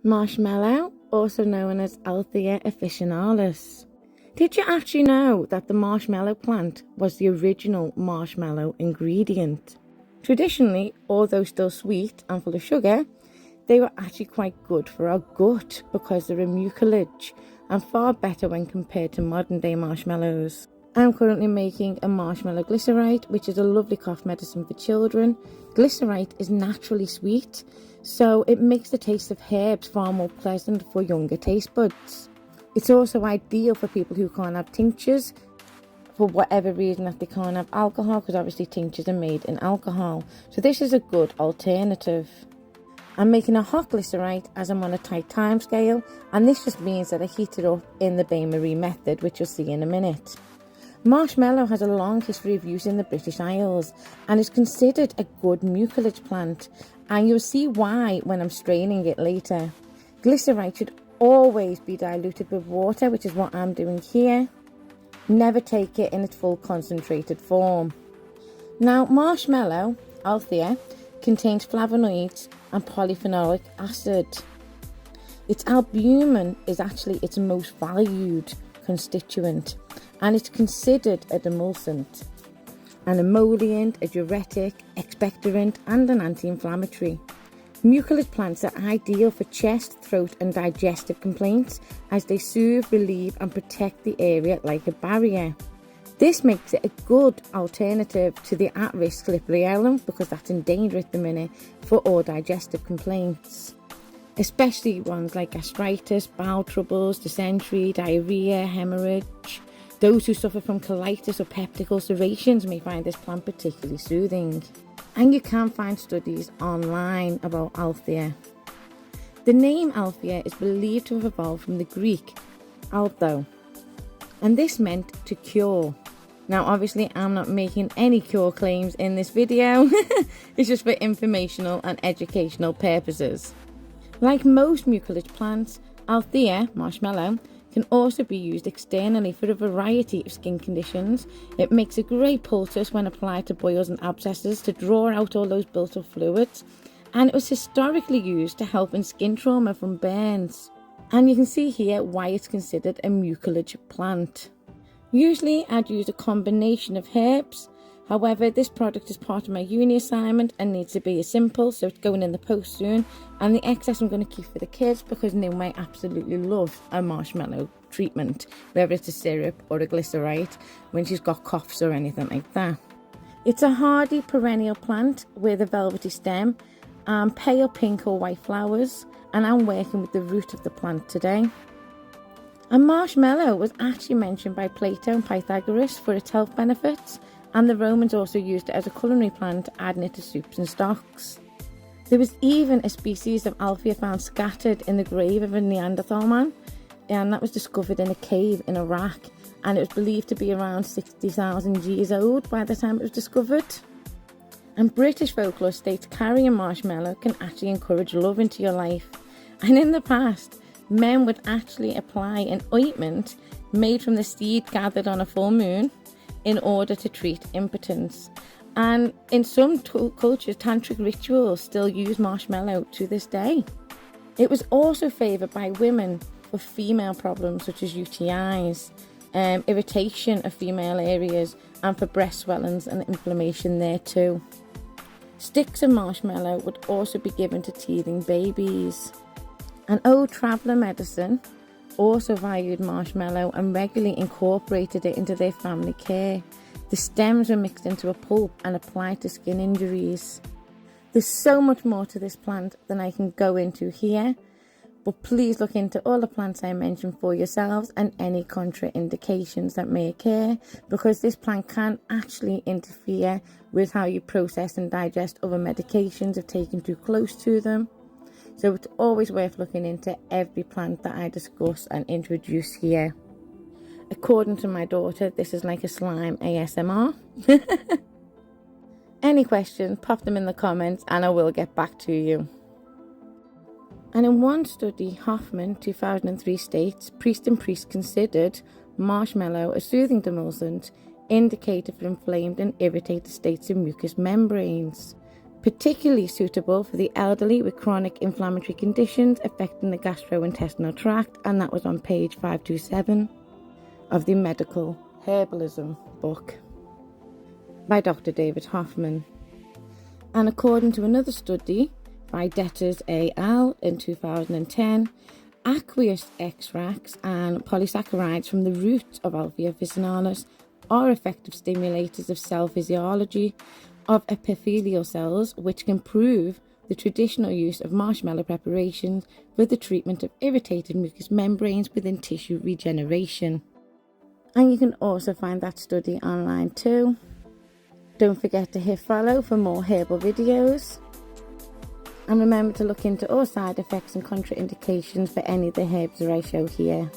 Marshmallow, also known as Althaea officinalis. Did you actually know that the marshmallow plant was the original marshmallow ingredient? Traditionally, although still sweet and full of sugar, they were actually quite good for our gut because they're a mucilage and far better when compared to modern day marshmallows. I'm currently making a marshmallow glycerite, which is a lovely cough medicine for children. Glycerite is naturally sweet, so it makes the taste of herbs far more pleasant for younger taste buds. It's also ideal for people who can't have tinctures, for whatever reason that they can't have alcohol, because obviously tinctures are made in alcohol. So this is a good alternative. I'm making a hot glycerite as I'm on a tight time scale, and this just means that I heat it up in the bain-marie method, which you'll see in a minute. Marshmallow has a long history of use in the British Isles and is considered a good mucilage plant, and you'll see why when I'm straining it later. Glycerite should always be diluted with water, which is what I'm doing here. Never take it in its full concentrated form. Now, marshmallow, Althaea, contains flavonoids and polyphenolic acid. Its albumin is actually its most valued constituent, and it's considered a demulcent, an emollient, a diuretic, expectorant, and an anti-inflammatory. Mucilage plants are ideal for chest, throat, and digestive complaints as they soothe, relieve, and protect the area like a barrier. This makes it a good alternative to the at-risk slippery elm, because that's in danger at the minute for all digestive complaints, especially ones like gastritis, bowel troubles, dysentery, diarrhea, hemorrhage. Those who suffer from colitis or peptic ulcerations may find this plant particularly soothing. And you can find studies online about Althaea. The name Althaea is believed to have evolved from the Greek altho, and this meant to cure. Now obviously I'm not making any cure claims in this video, it's just for informational and educational purposes. Like most mucilage plants, Althaea, marshmallow, can also be used externally for a variety of skin conditions. It makes a great poultice when applied to boils and abscesses to draw out all those built up fluids, and it was historically used to help in skin trauma from burns. And you can see here why it's considered a mucilage plant. Usually I'd use a combination of herbs. However, this product is part of my uni assignment and needs to be simple, so it's going in the post soon. And the excess I'm going to keep for the kids because they might absolutely love a marshmallow treatment, whether it's a syrup or a glycerite, when she's got coughs or anything like that. It's a hardy perennial plant with a velvety stem and pale pink or white flowers, and I'm working with the root of the plant today. And marshmallow was actually mentioned by Plato and Pythagoras for its health benefits, and the Romans also used it as a culinary plant, adding it to soups and stocks. There was even a species of Althaea found scattered in the grave of a Neanderthal man, and that was discovered in a cave in Iraq, and it was believed to be around 60,000 years old by the time it was discovered. And British folklore states carrying marshmallow can actually encourage love into your life, and in the past, men would actually apply an ointment made from the seed gathered on a full moon in order to treat impotence. And in some cultures, tantric rituals still use marshmallow to this day. It was also favoured by women for female problems such as UTIs, irritation of female areas, and for breast swellings and inflammation there too. Sticks of marshmallow would also be given to teething babies. An old traveller medicine also valued marshmallow and regularly incorporated it into their family care. The stems were mixed into a pulp and applied to skin injuries. There's so much more to this plant than I can go into here, but please look into all the plants I mentioned for yourselves and any contraindications that may occur, because this plant can actually interfere with how you process and digest other medications if taken too close to them. So it's always worth looking into every plant that I discuss and introduce here. According to my daughter, this is like a slime ASMR. Any questions, pop them in the comments and I will get back to you. And in one study, Hoffman 2003 states, priest and priest considered marshmallow a soothing demulcent indicator for inflamed and irritated states of mucous membranes. particularly suitable for the elderly with chronic inflammatory conditions affecting the gastrointestinal tract, and that was on page 527 of the Medical Herbalism book by Dr. David Hoffman. And according to another study by Detters al. in 2010, aqueous extracts and polysaccharides from the roots of Althaea officinalis are effective stimulators of cell physiology of epithelial cells, which can prove the traditional use of marshmallow preparations for the treatment of irritated mucous membranes within tissue regeneration. And you can also find that study online too. Don't forget to hit follow for more herbal videos. And remember to look into all side effects and contraindications for any of the herbs that I show here.